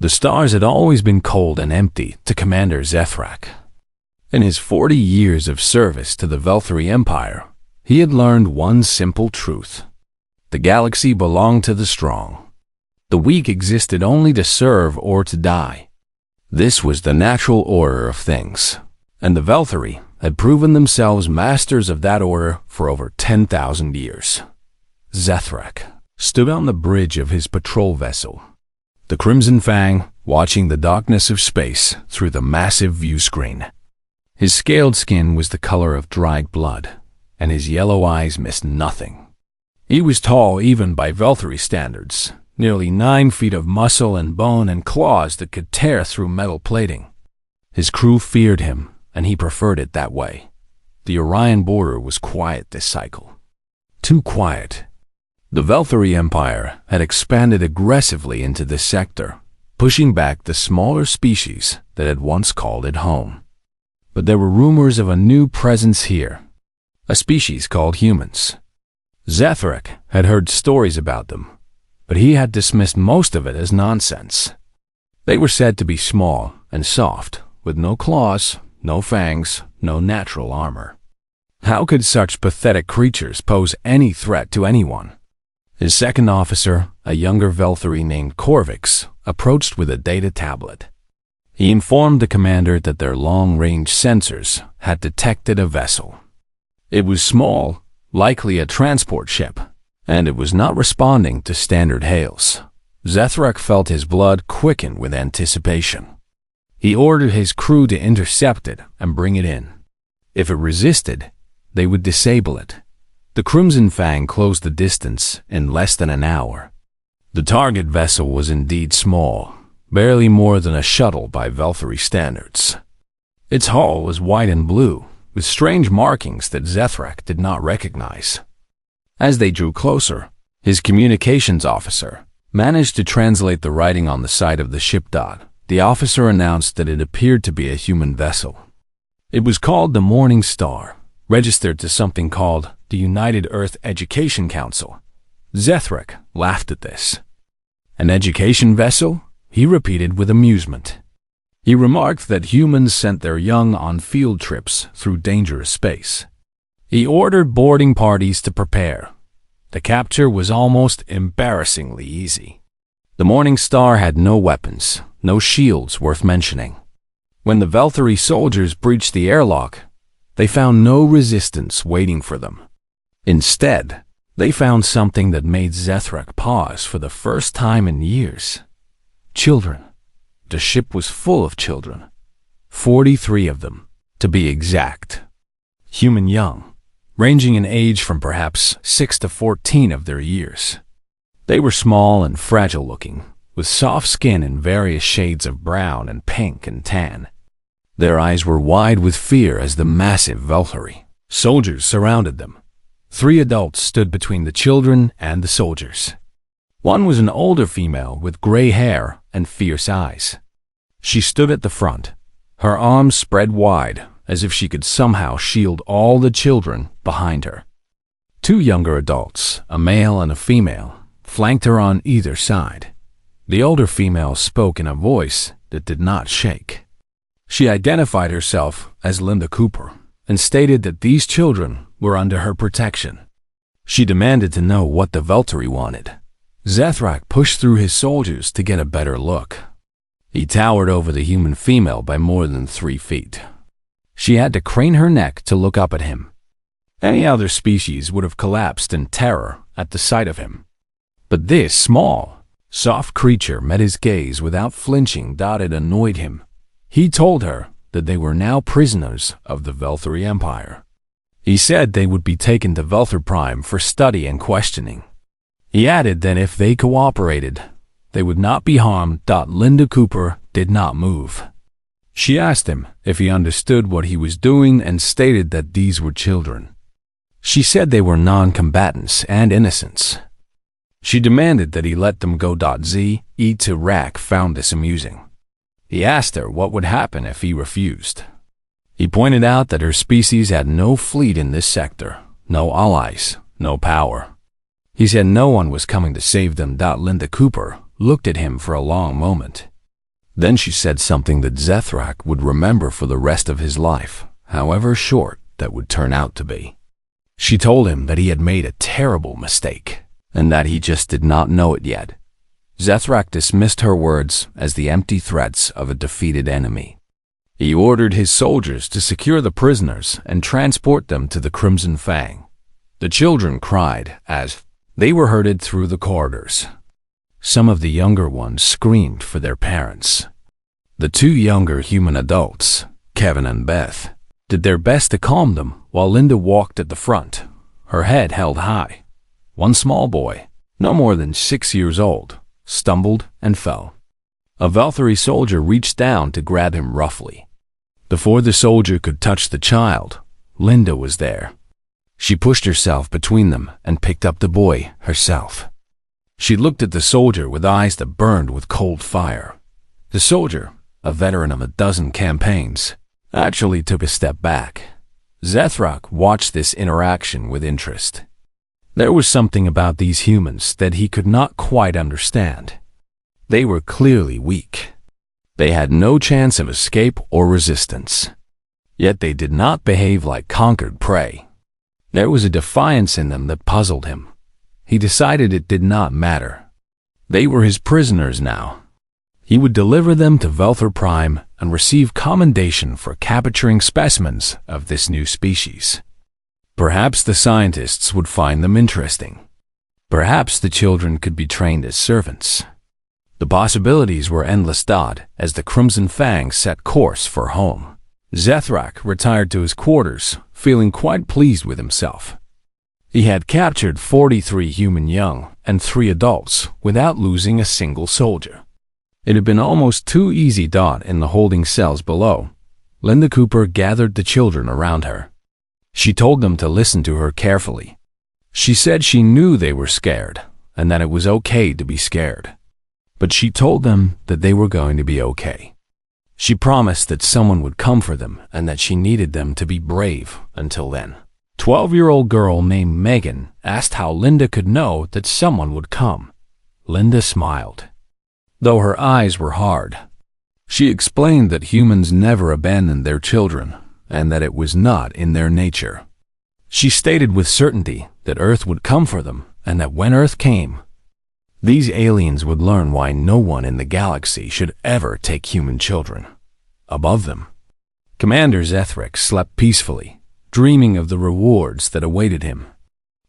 The stars had always been cold and empty to Commander Zethrak. In his 40 years of service to the Velthari Empire, he had learned one simple truth. The galaxy belonged to the strong. The weak existed only to serve or to die. This was the natural order of things, and the Velthari had proven themselves masters of that order for over 10,000 years. Zethrak stood on the bridge of his patrol vessel, the Crimson Fang watching the darkness of space through the massive view screen. His scaled skin was the color of dried blood, and his yellow eyes missed nothing. He was tall even by Velthari standards, nearly 9 feet of muscle and bone and claws that could tear through metal plating. His crew feared him, and he preferred it that way. The Orion border was quiet this cycle. Too quiet. The Velthari Empire had expanded aggressively into this sector, pushing back the smaller species that had once called it home. But there were rumors of a new presence here, a species called humans. Zethrak had heard stories about them, but he had dismissed most of it as nonsense. They were said to be small and soft, with no claws, no fangs, no natural armor. How could such pathetic creatures pose any threat to anyone? His second officer, a younger Velthari named Corvix, approached with a data tablet. He informed the commander that their long-range sensors had detected a vessel. It was small, likely a transport ship, and it was not responding to standard hails. Zethrak felt his blood quicken with anticipation. He ordered his crew to intercept it and bring it in. If it resisted, they would disable it. The Crimson Fang closed the distance in less than an hour. The target vessel was indeed small, barely more than a shuttle by Velthari standards. Its hull was white and blue, with strange markings that Zethrak did not recognize. As they drew closer, his communications officer managed to translate the writing on the side of the ship. The officer announced that it appeared to be a human vessel. It was called the Morning Star, registered to something called the United Earth Education Council. Zethrak laughed at this. An education vessel? He repeated with amusement. He remarked that humans sent their young on field trips through dangerous space. He ordered boarding parties to prepare. The capture was almost embarrassingly easy. The Morning Star had no weapons, no shields worth mentioning. When the Velthari soldiers breached the airlock, they found no resistance waiting for them. Instead, they found something that made Zethrak pause for the first time in years. Children. The ship was full of children. 43 of them, to be exact. Human young, ranging in age from perhaps 6 to 14 of their years. They were small and fragile-looking, with soft skin in various shades of brown and pink and tan. Their eyes were wide with fear as the massive Velthari soldiers surrounded them. 3 adults stood between the children and the soldiers. One was an older female with gray hair and fierce eyes. She stood at the front, her arms spread wide as if she could somehow shield all the children behind her. 2 younger adults, a male and a female, flanked her on either side. The older female spoke in a voice that did not shake. She identified herself as Linda Cooper and stated that these children were under her protection. She demanded to know what the Velthari wanted. Zethrak pushed through his soldiers to get a better look. He towered over the human female by more than 3 feet. She had to crane her neck to look up at him. Any other species would have collapsed in terror at the sight of him. But this small, soft creature met his gaze without flinching. It annoyed him. He told her that they were now prisoners of the Velthari Empire. He said they would be taken to Velthar Prime for study and questioning. He added that if they cooperated, they would not be harmed. Linda Cooper did not move. She asked him if he understood what he was doing and stated that these were children. She said they were non-combatants and innocents. She demanded that he let them go. Zethrak found this amusing. He asked her what would happen if he refused. He pointed out that her species had no fleet in this sector, no allies, no power. He said no one was coming to save them. Linda Cooper looked at him for a long moment. Then she said something that Zethrak would remember for the rest of his life, however short that would turn out to be. She told him that he had made a terrible mistake, and that he just did not know it yet. Zethrak dismissed her words as the empty threats of a defeated enemy. He ordered his soldiers to secure the prisoners and transport them to the Crimson Fang. The children cried as they were herded through the corridors. Some of the younger ones screamed for their parents. The two younger human adults, Kevin and Beth, did their best to calm them while Linda walked at the front, her head held high. One small boy, no more than 6 years old, stumbled and fell. A Valkyrie soldier reached down to grab him roughly. Before the soldier could touch the child, Linda was there. She pushed herself between them and picked up the boy herself. She looked at the soldier with eyes that burned with cold fire. The soldier, a veteran of a dozen campaigns, actually took a step back. Zethrak watched this interaction with interest. There was something about these humans that he could not quite understand. They were clearly weak. They had no chance of escape or resistance. Yet they did not behave like conquered prey. There was a defiance in them that puzzled him. He decided it did not matter. They were his prisoners now. He would deliver them to Velthor Prime and receive commendation for capturing specimens of this new species. Perhaps the scientists would find them interesting. Perhaps the children could be trained as servants. The possibilities were endless as the Crimson Fang set course for home. Zethrak retired to his quarters, feeling quite pleased with himself. He had captured 43 human young and 3 adults without losing a single soldier. It had been almost too easy. In the holding cells below, Linda Cooper gathered the children around her. She told them to listen to her carefully. She said she knew they were scared and that it was okay to be scared. But she told them that they were going to be okay. She promised that someone would come for them and that she needed them to be brave until then. 12-year-old girl named Megan asked how Linda could know that someone would come. Linda smiled, though her eyes were hard. She explained that humans never abandoned their children and that it was not in their nature. She stated with certainty that Earth would come for them and that when Earth came, these aliens would learn why no one in the galaxy should ever take human children above them. Commander Zethrak slept peacefully, dreaming of the rewards that awaited him.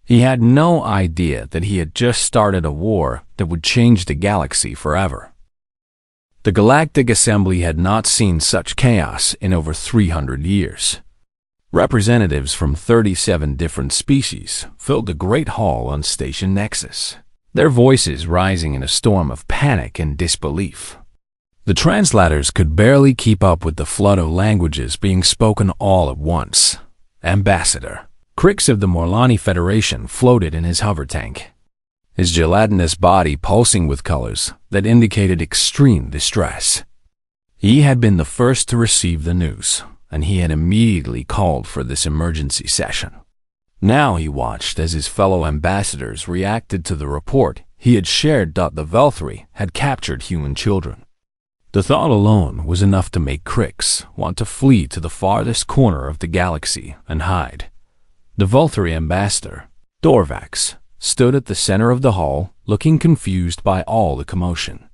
He had no idea that he had just started a war that would change the galaxy forever. The Galactic Assembly had not seen such chaos in over 300 years. Representatives from 37 different species filled the Great Hall on Station Nexus, their voices rising in a storm of panic and disbelief. The translators could barely keep up with the flood of languages being spoken all at once. Ambassador Crix of the Morlani Federation floated in his hover tank, his gelatinous body pulsing with colors that indicated extreme distress. He had been the first to receive the news, and he had immediately called for this emergency session. Now he watched as his fellow ambassadors reacted to the report he had shared. The Valkyrie had captured human children. The thought alone was enough to make Crix want to flee to the farthest corner of the galaxy and hide. The Valkyrie ambassador, Dorvax, stood at the center of the hall, looking confused by all the commotion.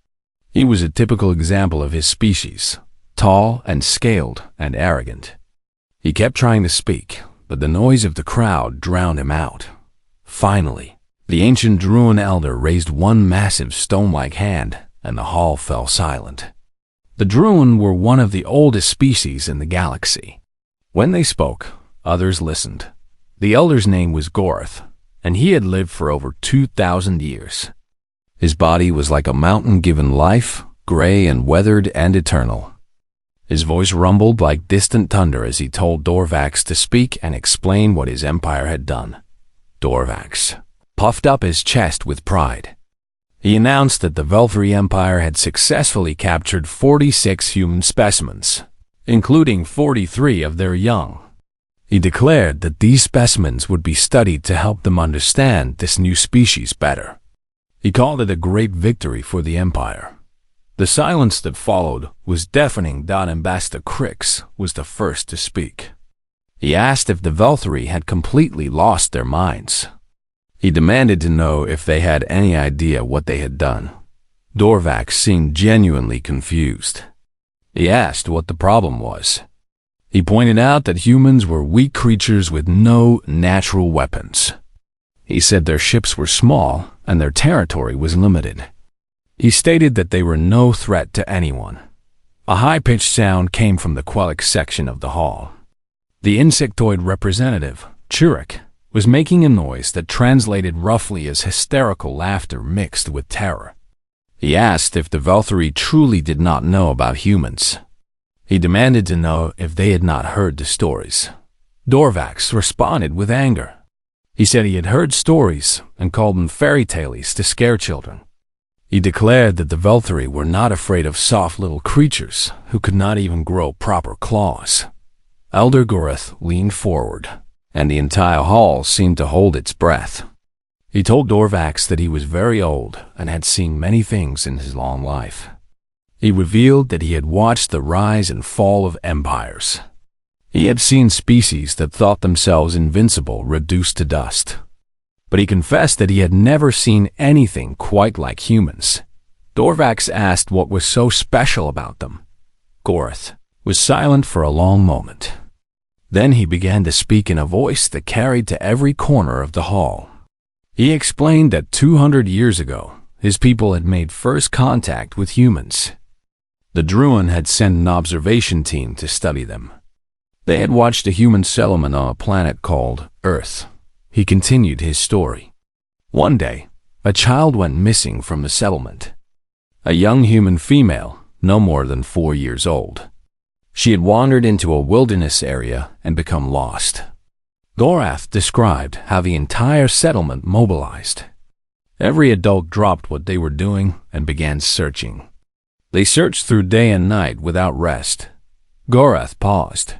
He was a typical example of his species, tall and scaled and arrogant. He kept trying to speak, but the noise of the crowd drowned him out. Finally, the ancient Druin elder raised one massive stone-like hand, and the hall fell silent. The Druin were one of the oldest species in the galaxy. When they spoke, others listened. The elder's name was Gorth, and he had lived for over 2,000 years. His body was like a mountain given life, gray and weathered and eternal. His voice rumbled like distant thunder as he told Dorvax to speak and explain what his empire had done. Dorvax puffed up his chest with pride. He announced that the Valkyrie Empire had successfully captured 46 human specimens, including 43 of their young. He declared that these specimens would be studied to help them understand this new species better. He called it a great victory for the Empire. The silence that followed was deafening. Ambassador Crix was the first to speak. He asked if the Velthari had completely lost their minds. He demanded to know if they had any idea what they had done. Dorvax seemed genuinely confused. He asked what the problem was. He pointed out that humans were weak creatures with no natural weapons. He said their ships were small and their territory was limited. He stated that they were no threat to anyone. A high-pitched sound came from the Quelix section of the hall. The insectoid representative, Churek, was making a noise that translated roughly as hysterical laughter mixed with terror. He asked if the Velthari truly did not know about humans. He demanded to know if they had not heard the stories. Dorvax responded with anger. He said he had heard stories and called them fairy tales to scare children. He declared that the Velthari were not afraid of soft little creatures who could not even grow proper claws. Elder Gorath leaned forward, and the entire hall seemed to hold its breath. He told Dorvax that he was very old and had seen many things in his long life. He revealed that he had watched the rise and fall of empires. He had seen species that thought themselves invincible reduced to dust. But he confessed that he had never seen anything quite like humans. Dorvax asked what was so special about them. Gorath was silent for a long moment. Then he began to speak in a voice that carried to every corner of the hall. He explained that 200 years ago, his people had made first contact with humans. The Druin had sent an observation team to study them. They had watched a human settlement on a planet called Earth. He continued his story. One day, a child went missing from the settlement. A young human female, no more than 4 years old. She had wandered into a wilderness area and become lost. Gorath described how the entire settlement mobilized. Every adult dropped what they were doing and began searching. They searched through day and night without rest. Gorath paused.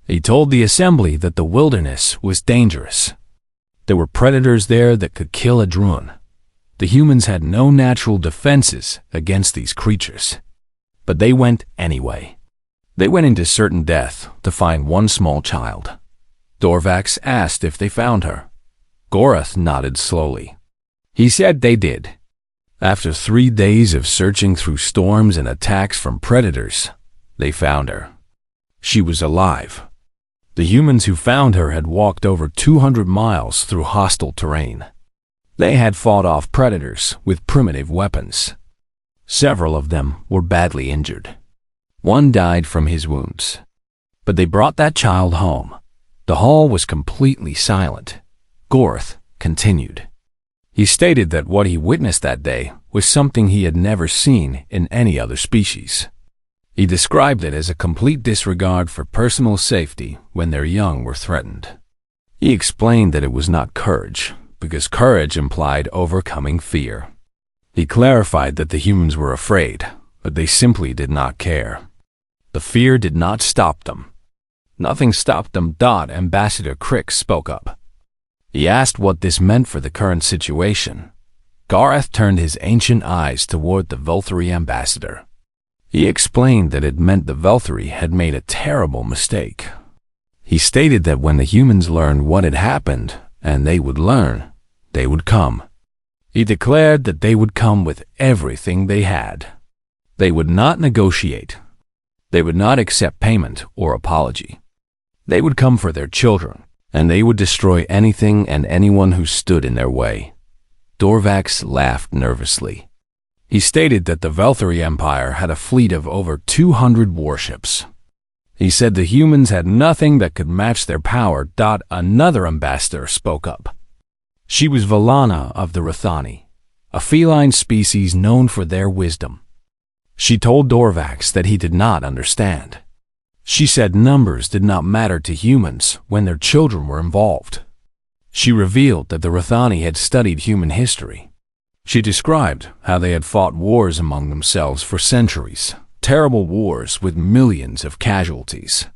He told the assembly that the wilderness was dangerous. There were predators there that could kill a Druin. The humans had no natural defenses against these creatures. But they went anyway. They went into certain death to find one small child. Dorvax asked if they found her. Gorath nodded slowly. He said they did. After 3 days of searching through storms and attacks from predators, they found her. She was alive. The humans who found her had walked over 200 miles through hostile terrain. They had fought off predators with primitive weapons. Several of them were badly injured. One died from his wounds. But they brought that child home. The hall was completely silent. Gorath continued. He stated that what he witnessed that day was something he had never seen in any other species. He described it as a complete disregard for personal safety when their young were threatened. He explained that it was not courage, because courage implied overcoming fear. He clarified that the humans were afraid, but they simply did not care. The fear did not stop them. Nothing stopped them. Ambassador Crix spoke up. He asked what this meant for the current situation. Gorath turned his ancient eyes toward the Velthari ambassador. He explained that it meant the Velthari had made a terrible mistake. He stated that when the humans learned what had happened, and they would learn, they would come. He declared that they would come with everything they had. They would not negotiate. They would not accept payment or apology. They would come for their children, and they would destroy anything and anyone who stood in their way. Dorvax laughed nervously. He stated that the Velthari Empire had a fleet of over 200 warships. He said the humans had nothing that could match their power. Another ambassador spoke up. She was Valana of the Rathani, a feline species known for their wisdom. She told Dorvax that he did not understand. She said numbers did not matter to humans when their children were involved. She revealed that the Rathani had studied human history. She described how they had fought wars among themselves for centuries, terrible wars with millions of casualties.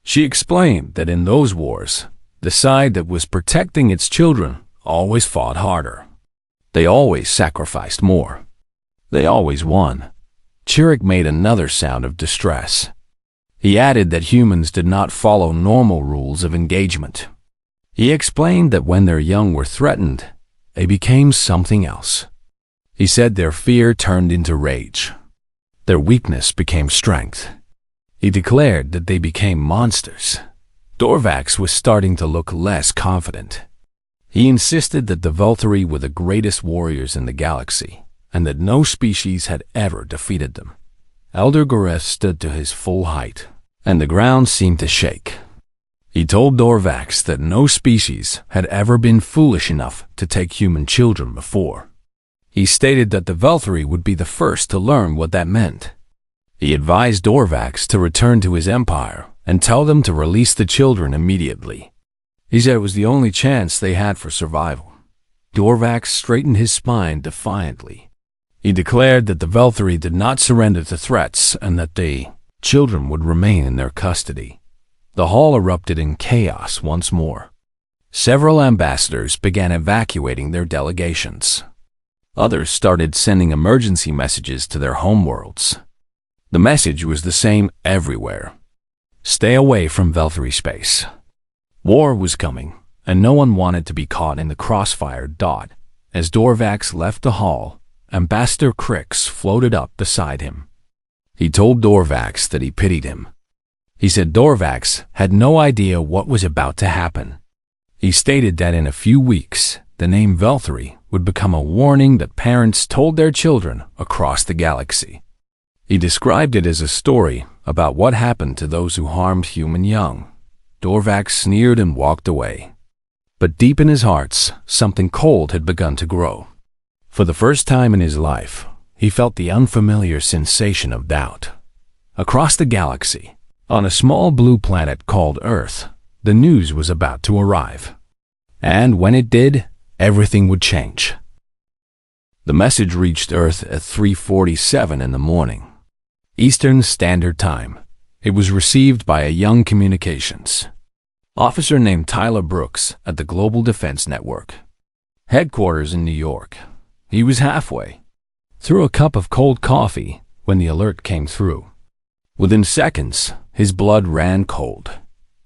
She explained that in those wars, the side that was protecting its children always fought harder. They always sacrificed more. They always won. Chirrut made another sound of distress. He added that humans did not follow normal rules of engagement. He explained that when their young were threatened, they became something else. He said their fear turned into rage. Their weakness became strength. He declared that they became monsters. Dorvax was starting to look less confident. He insisted that the Velthari were the greatest warriors in the galaxy, and that no species had ever defeated them. Elder Goreth stood to his full height, and the ground seemed to shake. He told Dorvax that no species had ever been foolish enough to take human children before. He stated that the Velthari would be the first to learn what that meant. He advised Dorvax to return to his empire and tell them to release the children immediately. He said it was the only chance they had for survival. Dorvax straightened his spine defiantly. He declared that the Velthari did not surrender to threats and that the children would remain in their custody. The hall erupted in chaos once more. Several ambassadors began evacuating their delegations. Others started sending emergency messages to their homeworlds. The message was the same everywhere. Stay away from Velthari space. War was coming, and no one wanted to be caught in the crossfire. As Dorvax left the hall, Ambassador Crix floated up beside him. He told Dorvax that he pitied him. He said Dorvax had no idea what was about to happen. He stated that in a few weeks, the name Velthari would become a warning that parents told their children across the galaxy. He described it as a story about what happened to those who harmed human young. Dorvax sneered and walked away. But deep in his heart, something cold had begun to grow. For the first time in his life, he felt the unfamiliar sensation of doubt. Across the galaxy, on a small blue planet called Earth, the news was about to arrive. And when it did, everything would change. The message reached Earth at 3:47 in the morning, Eastern Standard Time. It was received by a young communications officer named Tyler Brooks at the Global Defense Network, headquarters in New York. He was halfway through a cup of cold coffee when the alert came through. Within seconds, his blood ran cold.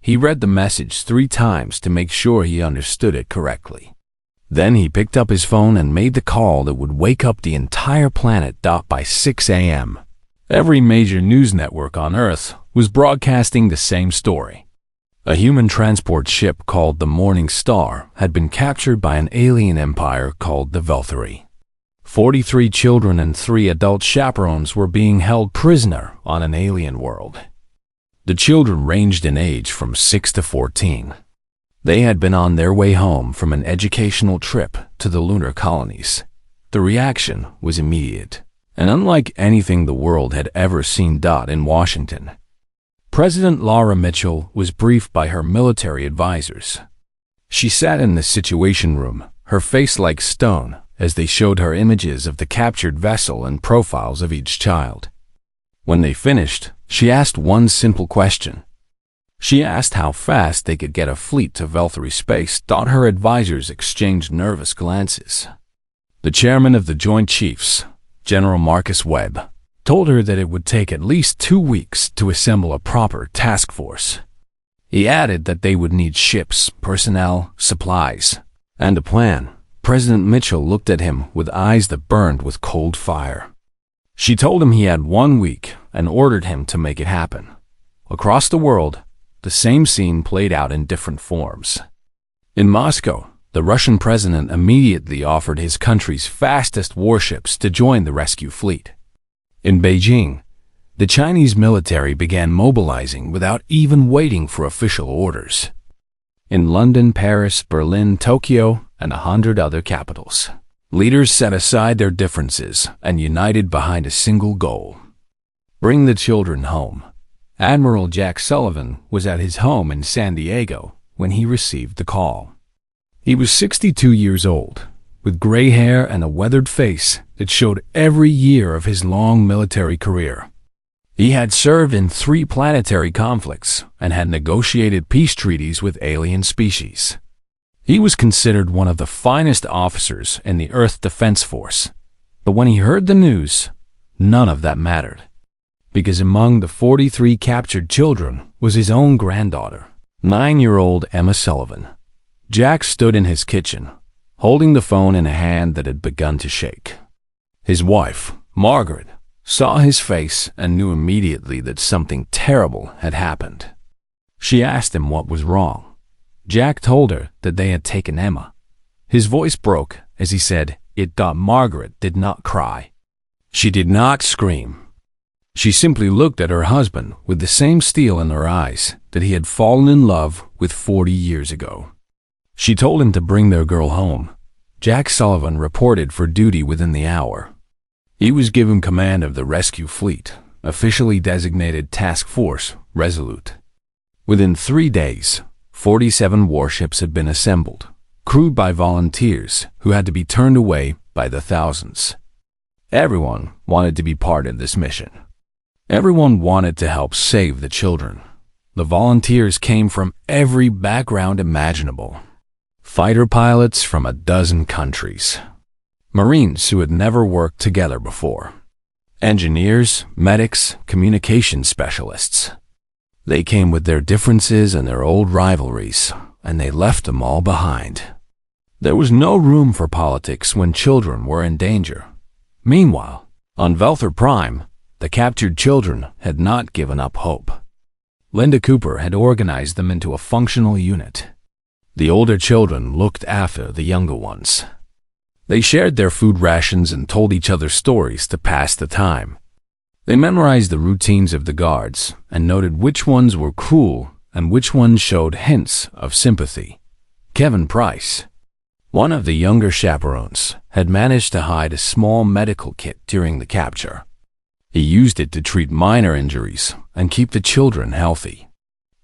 He read the message 3 times to make sure he understood it correctly. Then he picked up his phone and made the call that would wake up the entire planet. By 6 a.m., every major news network on Earth was broadcasting the same story. A human transport ship called the Morning Star had been captured by an alien empire called the Velthari. 43 children and 3 adult chaperones were being held prisoner on an alien world. The children ranged in age from 6 to 14. They had been on their way home from an educational trip to the lunar colonies. The reaction was immediate, and unlike anything the world had ever seen. In Washington, President Laura Mitchell was briefed by her military advisors. She sat in the Situation Room, her face like stone, as they showed her images of the captured vessel and profiles of each child. When they finished, she asked one simple question. She asked how fast they could get a fleet to Velthari space. Her advisors exchanged nervous glances. The chairman of the Joint Chiefs, General Marcus Webb, told her that it would take at least 2 weeks to assemble a proper task force. He added that they would need ships, personnel, supplies, and a plan. President Mitchell looked at him with eyes that burned with cold fire. She told him he had 1 week and ordered him to make it happen. Across the world, the same scene played out in different forms. In Moscow, the Russian president immediately offered his country's fastest warships to join the rescue fleet. In Beijing, the Chinese military began mobilizing without even waiting for official orders. In London, Paris, Berlin, Tokyo, and 100 other capitals, leaders set aside their differences and united behind a single goal: bring the children home. Admiral Jack Sullivan was at his home in San Diego when he received the call. He was 62 years old, with gray hair and a weathered face that showed every year of his long military career. He had served in 3 planetary conflicts and had negotiated peace treaties with alien species. He was considered one of the finest officers in the Earth Defense Force, but when he heard the news, none of that mattered. Because among the 43 captured children was his own granddaughter, 9-year-old Emma Sullivan. Jack stood in his kitchen, holding the phone in a hand that had begun to shake. His wife, Margaret, saw his face and knew immediately that something terrible had happened. She asked him what was wrong. Jack told her that they had taken Emma. His voice broke as he said Margaret did not cry. She did not scream. She simply looked at her husband with the same steel in her eyes that he had fallen in love with 40 years ago. She told him to bring their girl home. Jack Sullivan reported for duty within the hour. He was given command of the rescue fleet, officially designated Task Force Resolute. Within 3 days, 47 warships had been assembled, crewed by volunteers who had to be turned away by the thousands. Everyone wanted to be part of this mission. Everyone wanted to help save the children. The volunteers came from every background imaginable. Fighter pilots from a dozen countries. Marines who had never worked together before. Engineers, medics, communication specialists. They came with their differences and their old rivalries, and they left them all behind. There was no room for politics when children were in danger. Meanwhile, on Velthor Prime, the captured children had not given up hope. Linda Cooper had organized them into a functional unit. The older children looked after the younger ones. They shared their food rations and told each other stories to pass the time. They memorized the routines of the guards and noted which ones were cruel and which ones showed hints of sympathy. Kevin Price, one of the younger chaperones, had managed to hide a small medical kit during the capture. He used it to treat minor injuries and keep the children healthy.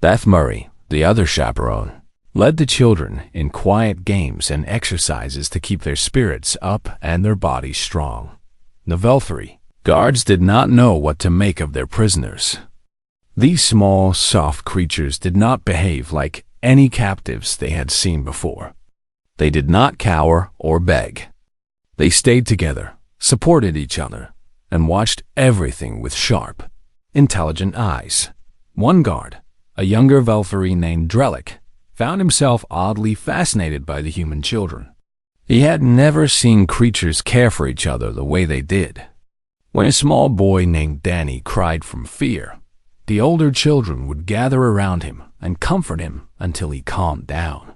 Beth Murray, the other chaperone, led the children in quiet games and exercises to keep their spirits up and their bodies strong. The Velthori guards did not know what to make of their prisoners. These small, soft creatures did not behave like any captives they had seen before. They did not cower or beg. They stayed together, supported each other, and watched everything with sharp, intelligent eyes. One guard, a younger Velthori named Drellick, found himself oddly fascinated by the human children. He had never seen creatures care for each other the way they did. When a small boy named Danny cried from fear, the older children would gather around him and comfort him until he calmed down.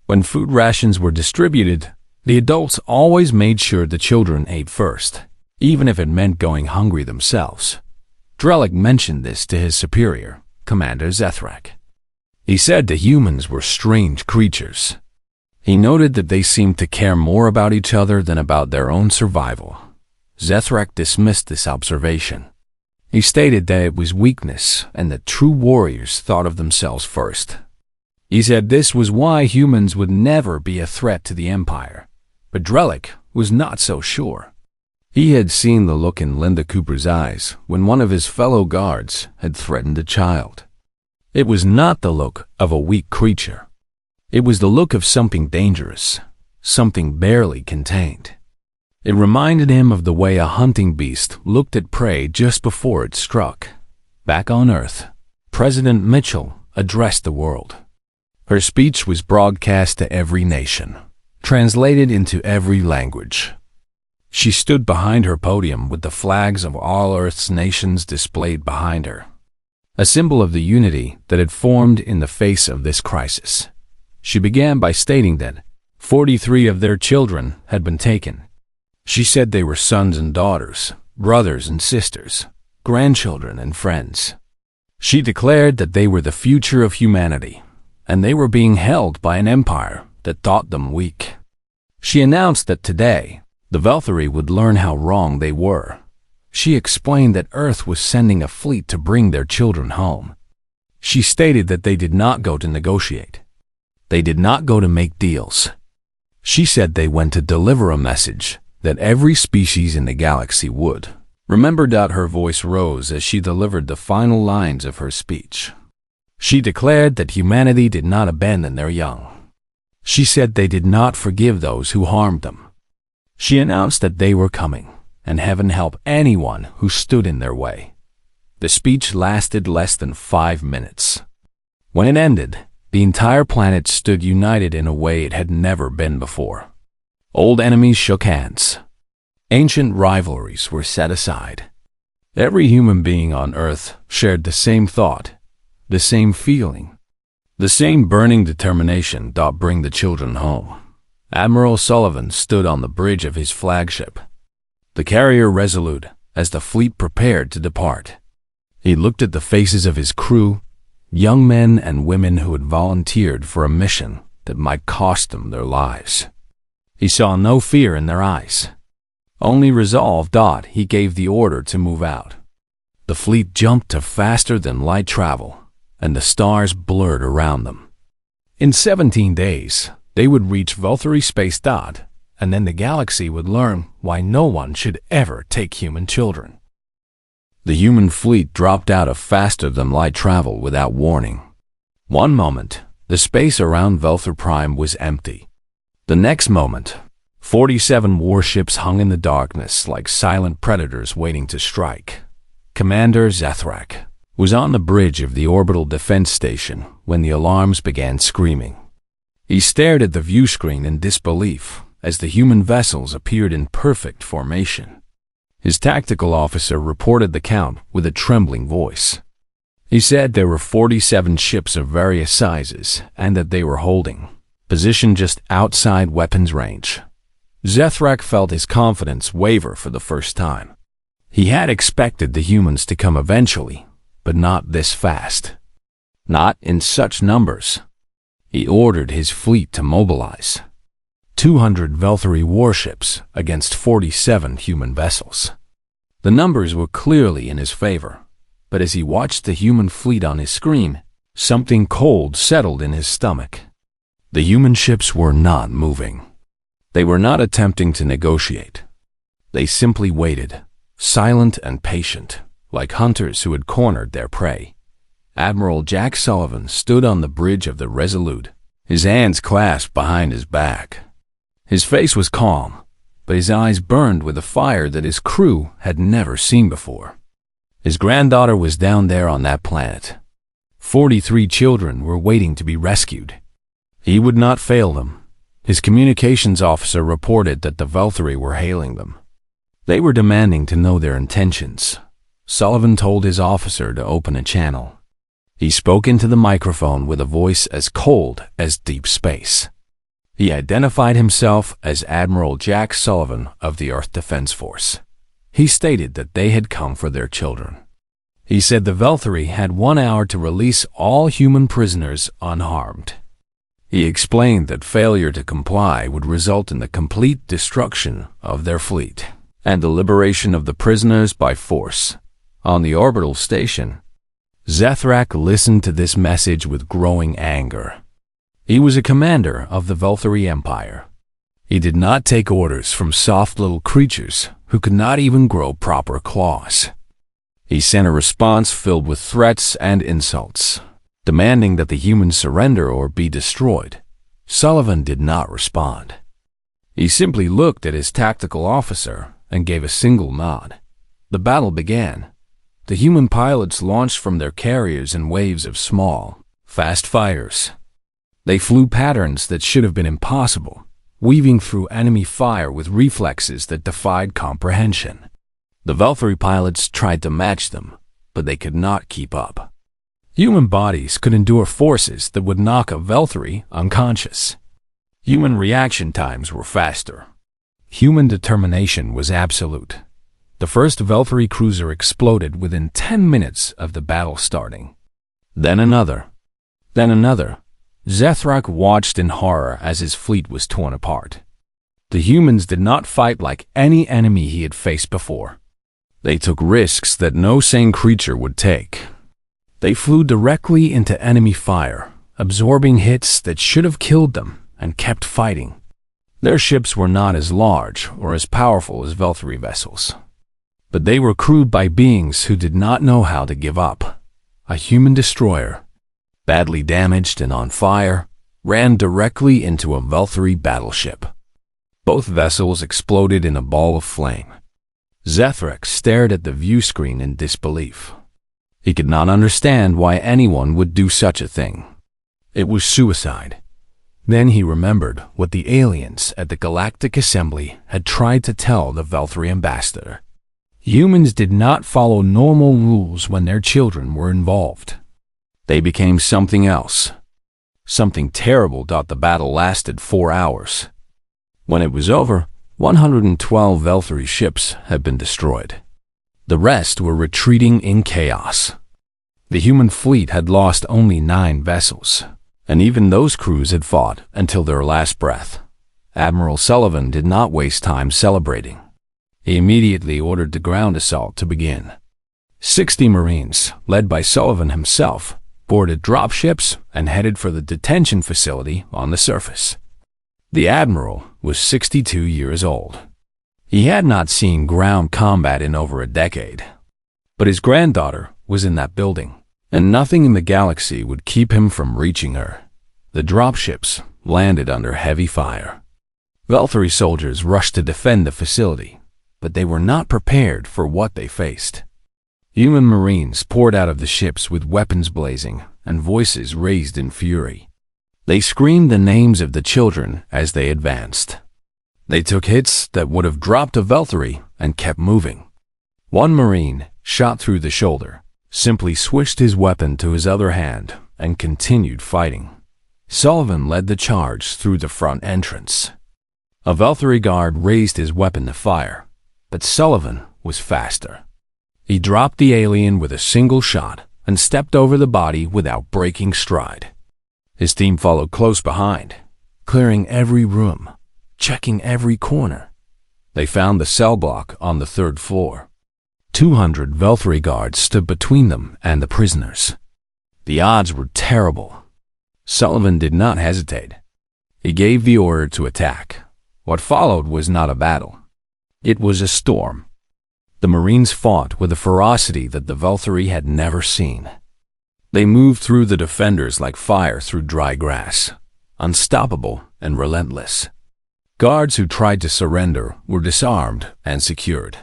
When food rations were distributed, the adults always made sure the children ate first, even if it meant going hungry themselves. Drellick mentioned this to his superior, Commander Zethrak. He said the humans were strange creatures. He noted that they seemed to care more about each other than about their own survival. Zethrak dismissed this observation. He stated that it was weakness and that true warriors thought of themselves first. He said this was why humans would never be a threat to the Empire, but Drellick was not so sure. He had seen the look in Linda Cooper's eyes when one of his fellow guards had threatened a child. It was not the look of a weak creature. It was the look of something dangerous, something barely contained. It reminded him of the way a hunting beast looked at prey just before it struck. Back on Earth, President Mitchell addressed the world. Her speech was broadcast to every nation, translated into every language. She stood behind her podium with the flags of all Earth's nations displayed behind her, a symbol of the unity that had formed in the face of this crisis. She began by stating that 43 of their children had been taken. She said they were sons and daughters, brothers and sisters, grandchildren and friends. She declared that they were the future of humanity, and they were being held by an empire that thought them weak. She announced that today, the Velthori would learn how wrong they were. She explained that Earth was sending a fleet to bring their children home. She stated that they did not go to negotiate. They did not go to make deals. She said they went to deliver a message that every species in the galaxy would. Remember that her voice rose as she delivered the final lines of her speech. She declared that humanity did not abandon their young. She said they did not forgive those who harmed them. She announced that they were coming, and heaven help anyone who stood in their way. The speech lasted less than 5 minutes. When it ended, the entire planet stood united in a way it had never been before. Old enemies shook hands. Ancient rivalries were set aside. Every human being on Earth shared the same thought, the same feeling, the same burning determination to bring the children home. Admiral Sullivan stood on the bridge of his flagship, the carrier Resolute, as the fleet prepared to depart. He looked at the faces of his crew, young men and women who had volunteered for a mission that might cost them their lives. He saw no fear in their eyes, only resolve. He gave the order to move out. The fleet jumped to faster than light travel, and the stars blurred around them. In 17 days, they would reach Valtteri space. And then the galaxy would learn why no one should ever take human children. The human fleet dropped out of faster-than-light travel without warning. One moment, the space around Valtteri Prime was empty. The next moment, 47 warships hung in the darkness like silent predators waiting to strike. Commander Zethrak was on the bridge of the orbital defense station when the alarms began screaming. He stared at the viewscreen in disbelief as the human vessels appeared in perfect formation. His tactical officer reported the count with a trembling voice. He said there were 47 ships of various sizes and that they were holding position just outside weapons range. Zethrak felt his confidence waver for the first time. He had expected the humans to come eventually, but not this fast. Not in such numbers. He ordered his fleet to mobilize. 200 Valtteri warships against 47 human vessels. The numbers were clearly in his favor, but as he watched the human fleet on his screen, something cold settled in his stomach. The human ships were not moving. They were not attempting to negotiate. They simply waited, silent and patient, like hunters who had cornered their prey. Admiral Jack Sullivan stood on the bridge of the Resolute, his hands clasped behind his back. His face was calm, but his eyes burned with a fire that his crew had never seen before. His granddaughter was down there on that planet. 43 children were waiting to be rescued. He would not fail them. His communications officer reported that the Valtteri were hailing them. They were demanding to know their intentions. Sullivan told his officer to open a channel. He spoke into the microphone with a voice as cold as deep space. He identified himself as Admiral Jack Sullivan of the Earth Defense Force. He stated that they had come for their children. He said the Valtteri had 1 hour to release all human prisoners unharmed. He explained that failure to comply would result in the complete destruction of their fleet and the liberation of the prisoners by force. On the orbital station, Zethrak listened to this message with growing anger. He was a commander of the Valtteri Empire. He did not take orders from soft little creatures who could not even grow proper claws. He sent a response filled with threats and insults, demanding that the humans surrender or be destroyed. Sullivan did not respond. He simply looked at his tactical officer and gave a single nod. The battle began. The human pilots launched from their carriers in waves of small, fast fighters. They flew patterns that should have been impossible, weaving through enemy fire with reflexes that defied comprehension. The Valtteri pilots tried to match them, but they could not keep up. Human bodies could endure forces that would knock a Valtteri unconscious. Human reaction times were faster. Human determination was absolute. The first Valtteri cruiser exploded within 10 minutes of the battle starting. Then another. Then another. Zethrak watched in horror as his fleet was torn apart. The humans did not fight like any enemy he had faced before. They took risks that no sane creature would take. They flew directly into enemy fire, absorbing hits that should have killed them, and kept fighting. Their ships were not as large or as powerful as Valtteri vessels, but they were crewed by beings who did not know how to give up. A human destroyer, badly damaged and on fire, ran directly into a Valtteri battleship. Both vessels exploded in a ball of flame. Zethrak stared at the view screen in disbelief. He could not understand why anyone would do such a thing. It was suicide. Then he remembered what the aliens at the Galactic Assembly had tried to tell the Velthri ambassador. Humans did not follow normal rules when their children were involved. They became something else. Something terrible. The battle lasted 4 hours. When it was over, 112 Velthri ships had been destroyed. The rest were retreating in chaos. The human fleet had lost only 9 vessels, and even those crews had fought until their last breath. Admiral Sullivan did not waste time celebrating. He immediately ordered the ground assault to begin. 60 Marines, led by Sullivan himself, boarded dropships and headed for the detention facility on the surface. The Admiral was 62 years old. He had not seen ground combat in over a decade. But his granddaughter was in that building, and nothing in the galaxy would keep him from reaching her. The dropships landed under heavy fire. Velthri soldiers rushed to defend the facility, but they were not prepared for what they faced. Human Marines poured out of the ships with weapons blazing and voices raised in fury. They screamed the names of the children as they advanced. They took hits that would have dropped a Velthri and kept moving. One Marine, shot through the shoulder, simply switched his weapon to his other hand and continued fighting. Sullivan led the charge through the front entrance. A Velthri guard raised his weapon to fire, but Sullivan was faster. He dropped the alien with a single shot and stepped over the body without breaking stride. His team followed close behind, clearing every room, checking every corner. They found the cell block on the 3rd floor. 200 Velthri guards stood between them and the prisoners. The odds were terrible. Sullivan did not hesitate. He gave the order to attack. What followed was not a battle. It was a storm. The Marines fought with a ferocity that the Velthri had never seen. They moved through the defenders like fire through dry grass, unstoppable and relentless. Guards who tried to surrender were disarmed and secured.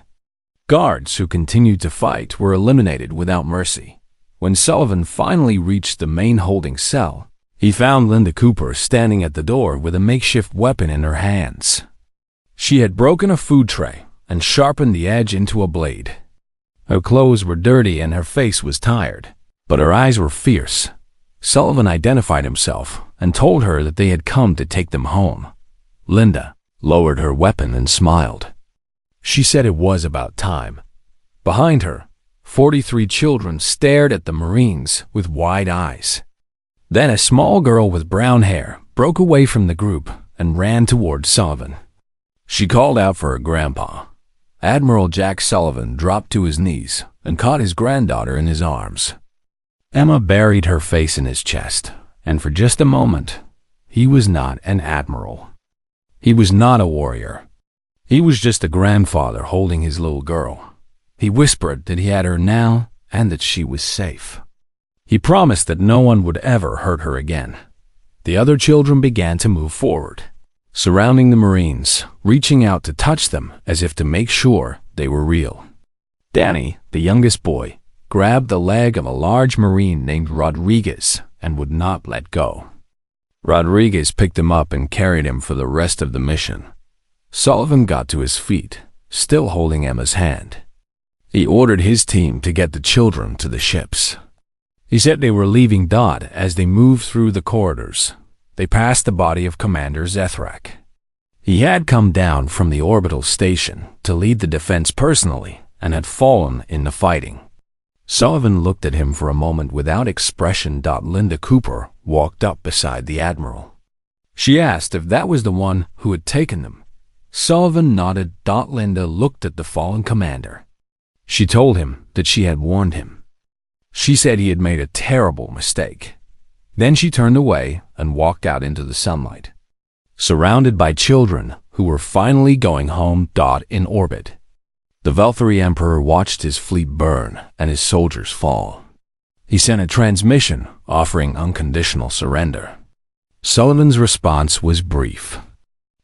Guards who continued to fight were eliminated without mercy. When Sullivan finally reached the main holding cell, he found Linda Cooper standing at the door with a makeshift weapon in her hands. She had broken a food tray and sharpened the edge into a blade. Her clothes were dirty and her face was tired, but her eyes were fierce. Sullivan identified himself and told her that they had come to take them home. Linda lowered her weapon and smiled. She said it was about time. Behind her, 43 children stared at the Marines with wide eyes. Then a small girl with brown hair broke away from the group and ran toward Sullivan. She called out for her grandpa. Admiral Jack Sullivan dropped to his knees and caught his granddaughter in his arms. Emma buried her face in his chest, and for just a moment, he was not an admiral. He was not a warrior. He was just a grandfather holding his little girl. He whispered that he had her now and that she was safe. He promised that no one would ever hurt her again. The other children began to move forward, surrounding the Marines, reaching out to touch them as if to make sure they were real. Danny, the youngest boy, grabbed the leg of a large Marine named Rodriguez and would not let go. Rodriguez picked him up and carried him for the rest of the mission. Sullivan got to his feet, still holding Emma's hand. He ordered his team to get the children to the ships. He said they were leaving Dot as they moved through the corridors. They passed the body of Commander Zethrak. He had come down from the orbital station to lead the defense personally and had fallen in the fighting. Sullivan looked at him for a moment without expression. Linda Cooper walked up beside the Admiral. She asked if that was the one who had taken them. Sullivan nodded. Linda looked at the fallen commander. She told him that she had warned him. She said he had made a terrible mistake. Then she turned away and walked out into the sunlight, surrounded by children who were finally going home. In orbit, the Velthri Emperor watched his fleet burn and his soldiers fall. He sent a transmission offering unconditional surrender. Sullivan's response was brief.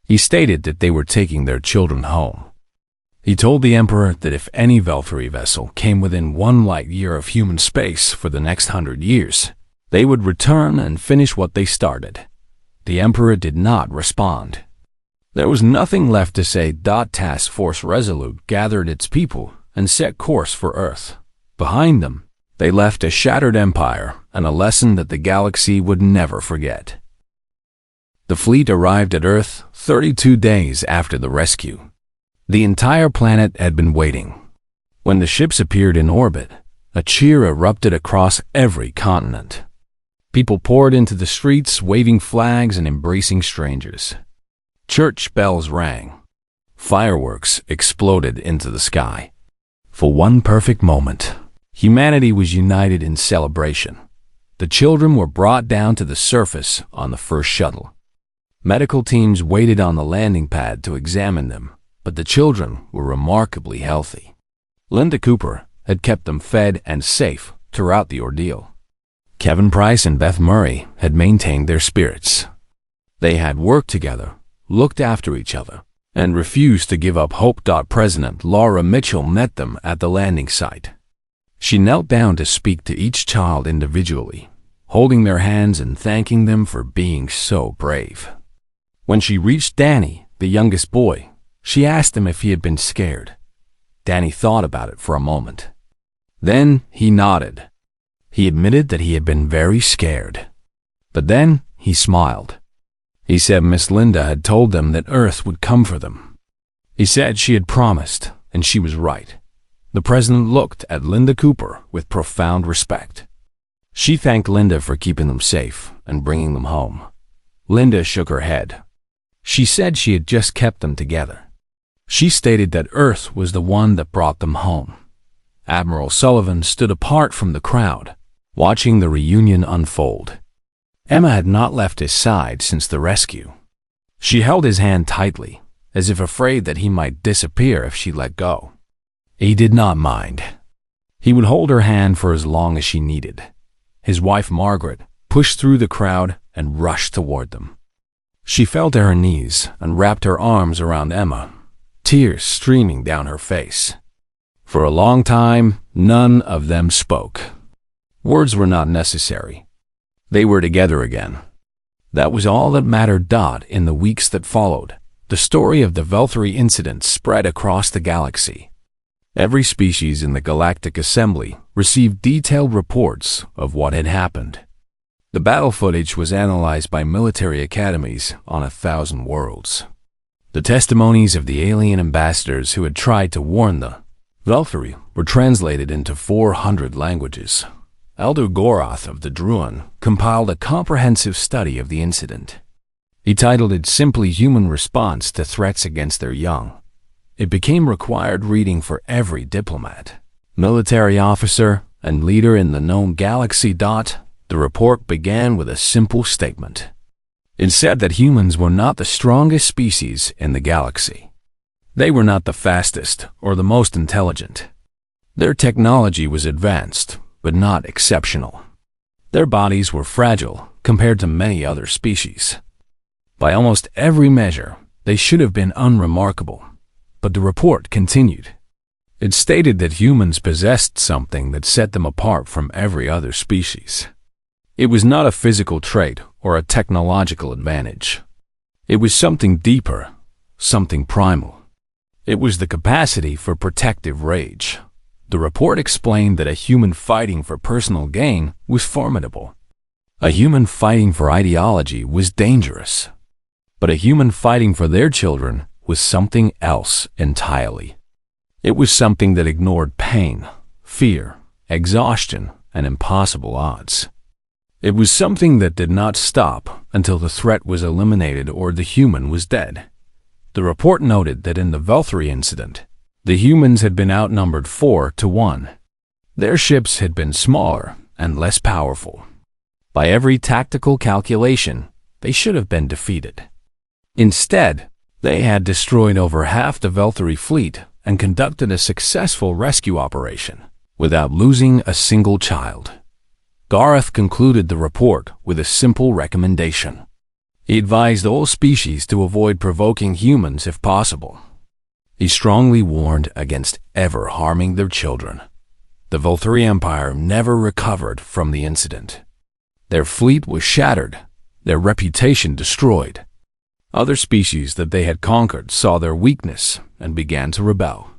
He stated that they were taking their children home. He told the Emperor that if any Velthari vessel came within 1 light year of human space for the next 100 years, they would return and finish what they started. The Emperor did not respond. There was nothing left to say. Task Force Resolute gathered its people and set course for Earth. Behind them, they left a shattered empire and a lesson that the galaxy would never forget. The fleet arrived at Earth 32 days after the rescue. The entire planet had been waiting. When the ships appeared in orbit, a cheer erupted across every continent. People poured into the streets, waving flags and embracing strangers. Church bells rang. Fireworks exploded into the sky. For one perfect moment, humanity was united in celebration. The children were brought down to the surface on the first shuttle. Medical teams waited on the landing pad to examine them, but the children were remarkably healthy. Linda Cooper had kept them fed and safe throughout the ordeal. Kevin Price and Beth Murray had maintained their spirits. They had worked together, looked after each other, and refused to give up hope. President Laura Mitchell met them at the landing site. She knelt down to speak to each child individually, holding their hands and thanking them for being so brave. When she reached Danny, the youngest boy, she asked him if he had been scared. Danny thought about it for a moment. Then he nodded. He admitted that he had been very scared. But then he smiled. He said Miss Linda had told them that Earth would come for them. He said she had promised, and she was right. The president looked at Linda Cooper with profound respect. She thanked Linda for keeping them safe and bringing them home. Linda shook her head. She said she had just kept them together. She stated that Earth was the one that brought them home. Admiral Sullivan stood apart from the crowd, watching the reunion unfold. Emma had not left his side since the rescue. She held his hand tightly, as if afraid that he might disappear if she let go. He did not mind. He would hold her hand for as long as she needed. His wife Margaret pushed through the crowd and rushed toward them. She fell to her knees and wrapped her arms around Emma, tears streaming down her face. For a long time, none of them spoke. Words were not necessary. They were together again. That was all that mattered. In the weeks that followed, the story of the Velthari incident spread across the galaxy. Every species in the Galactic Assembly received detailed reports of what had happened. The battle footage was analyzed by military academies on 1,000 worlds. The testimonies of the alien ambassadors who had tried to warn the Velthari were translated into 400 languages. Elder Goroth of the Druun compiled a comprehensive study of the incident. He titled it simply Human Response to Threats Against Their Young. It became required reading for every diplomat, military officer, and leader in the known galaxy. The report began with a simple statement. It said that humans were not the strongest species in the galaxy. They were not the fastest or the most intelligent. Their technology was advanced, but not exceptional. Their bodies were fragile compared to many other species. By almost every measure, they should have been unremarkable. But the report continued. It stated that humans possessed something that set them apart from every other species. It was not a physical trait or a technological advantage. It was something deeper, something primal. It was the capacity for protective rage. The report explained that a human fighting for personal gain was formidable. A human fighting for ideology was dangerous. But a human fighting for their children was something else entirely. It was something that ignored pain, fear, exhaustion, and impossible odds. It was something that did not stop until the threat was eliminated or the human was dead. The report noted that in the Velthari incident, the humans had been outnumbered 4-1. Their ships had been smaller and less powerful. By every tactical calculation, they should have been defeated. Instead, they had destroyed over half the Velthari fleet and conducted a successful rescue operation without losing a single child. Gareth concluded the report with a simple recommendation. He advised all species to avoid provoking humans if possible. He strongly warned against ever harming their children. The Volturi Empire never recovered from the incident. Their fleet was shattered, their reputation destroyed. Other species that they had conquered saw their weakness and began to rebel.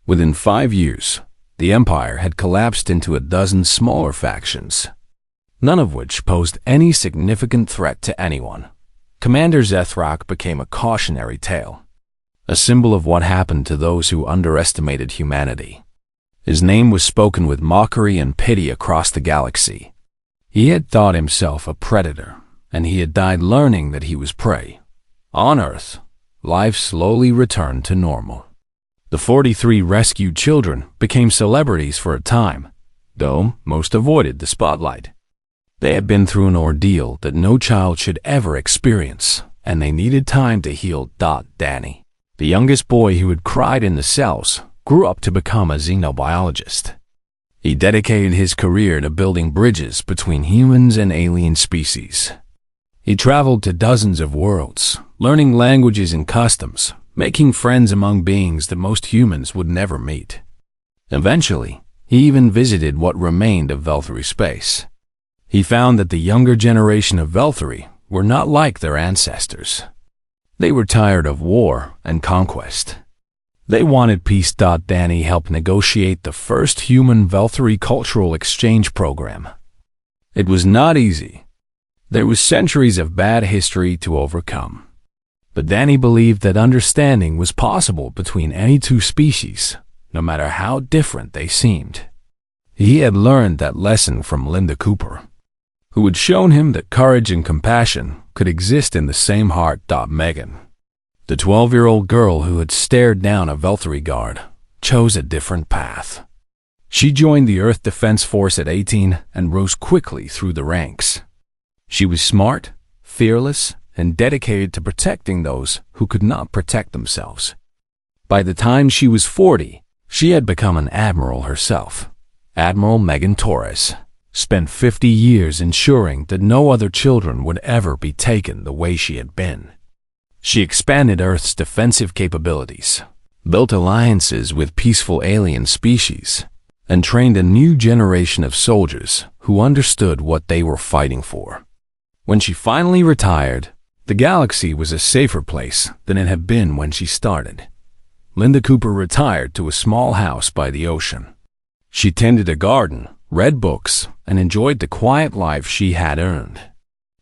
Within 5 years, the empire had collapsed into a dozen smaller factions, none of which posed any significant threat to anyone. Commander Zethrak became a cautionary tale, a symbol of what happened to those who underestimated humanity. His name was spoken with mockery and pity across the galaxy. He had thought himself a predator, and he had died learning that he was prey. On Earth, life slowly returned to normal. The 43 rescued children became celebrities for a time, though most avoided the spotlight. They had been through an ordeal that no child should ever experience, and they needed time to heal. Danny, the youngest boy who had cried in the cells, grew up to become a xenobiologist. He dedicated his career to building bridges between humans and alien species. He traveled to dozens of worlds, learning languages and customs, making friends among beings that most humans would never meet. Eventually, he even visited what remained of Velthuri space. He found that the younger generation of Velthuri were not like their ancestors. They were tired of war and conquest. They wanted peace. Danny helped negotiate the first human Velthuri cultural exchange program. It was not easy. There was centuries of bad history to overcome. But Danny believed that understanding was possible between any two species, no matter how different they seemed. He had learned that lesson from Linda Cooper, who had shown him that courage and compassion could exist in the same heart. Megan, the 12-year-old girl who had stared down a Velthuri guard, chose a different path. She joined the Earth Defense Force at 18 and rose quickly through the ranks. She was smart, fearless, and dedicated to protecting those who could not protect themselves. By the time she was 40, she had become an admiral herself. Admiral Megan Torres spent 50 years ensuring that no other children would ever be taken the way she had been. She expanded Earth's defensive capabilities, built alliances with peaceful alien species, and trained a new generation of soldiers who understood what they were fighting for. When she finally retired, the galaxy was a safer place than it had been when she started. Linda Cooper retired to a small house by the ocean. She tended a garden, read books, and enjoyed the quiet life she had earned.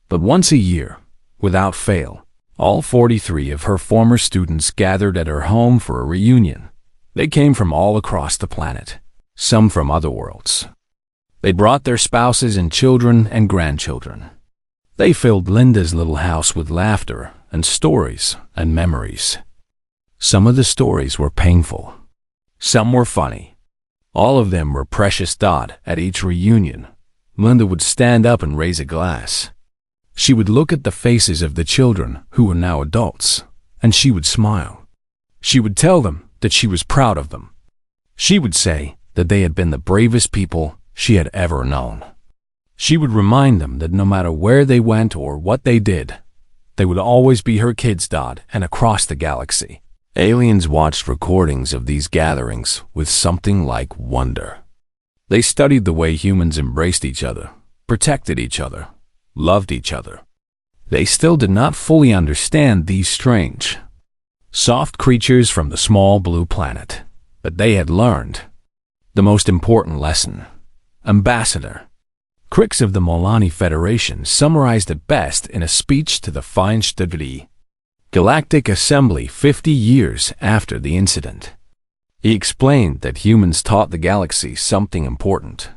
But once a year, without fail, all 43 of her former students gathered at her home for a reunion. They came from all across the planet, some from other worlds. They brought their spouses and children and grandchildren. They filled Linda's little house with laughter and stories and memories. Some of the stories were painful. Some were funny. All of them were precious. At each reunion, Linda would stand up and raise a glass. She would look at the faces of the children who were now adults, and she would smile. She would tell them that she was proud of them. She would say that they had been the bravest people she had ever known. She would remind them that no matter where they went or what they did, they would always be her kids. And across the galaxy, aliens watched recordings of these gatherings with something like wonder. They studied the way humans embraced each other, protected each other, loved each other. They still did not fully understand these strange, soft creatures from the small blue planet, but they had learned the most important lesson. Ambassador Crix of the Molani Federation summarized it best in a speech to the Feinstadtli Galactic Assembly 50 years after the incident. He explained that humans taught the galaxy something important.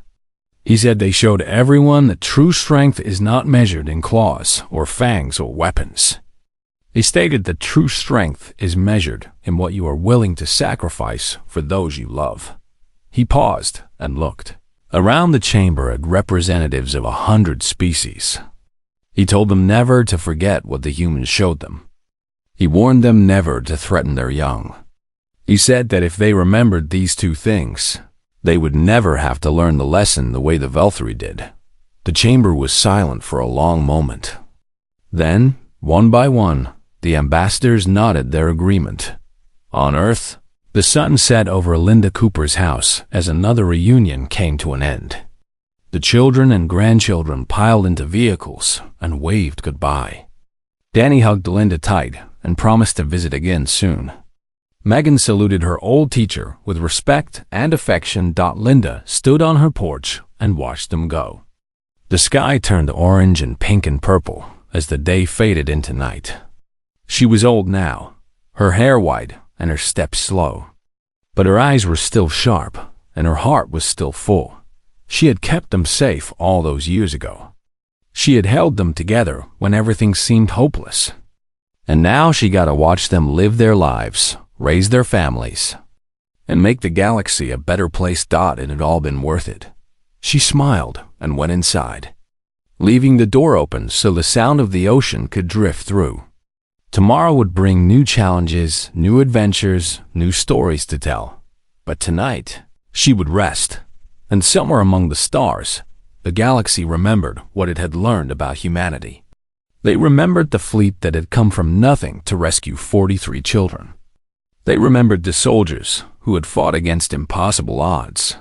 He said they showed everyone that true strength is not measured in claws or fangs or weapons. He stated that true strength is measured in what you are willing to sacrifice for those you love. He paused and looked around the chamber at representatives of 100 species. He told them never to forget what the humans showed them. He warned them never to threaten their young. He said that if they remembered these two things, they would never have to learn the lesson the way the Velthuri did. The chamber was silent for a long moment. Then, one by one, the ambassadors nodded their agreement. On Earth, the sun set over Linda Cooper's house as another reunion came to an end. The children and grandchildren piled into vehicles and waved goodbye. Danny hugged Linda tight and promised to visit again soon. Megan saluted her old teacher with respect and affection. Linda stood on her porch and watched them go. The sky turned orange and pink and purple as the day faded into night. She was old now, her hair white and her steps slow. But her eyes were still sharp and her heart was still full. She had kept them safe all those years ago. She had held them together when everything seemed hopeless. And now she got to watch them live their lives, raise their families, and make the galaxy a better place. It had all been worth it. She smiled and went inside, leaving the door open so the sound of the ocean could drift through. Tomorrow would bring new challenges, new adventures, new stories to tell. But tonight, she would rest. And somewhere among the stars, the galaxy remembered what it had learned about humanity. They remembered the fleet that had come from nothing to rescue 43 children. They remembered the soldiers who had fought against impossible odds.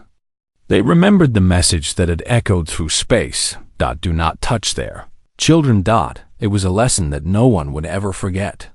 They remembered the message that had echoed through space. Do not touch their children. It was a lesson that no one would ever forget.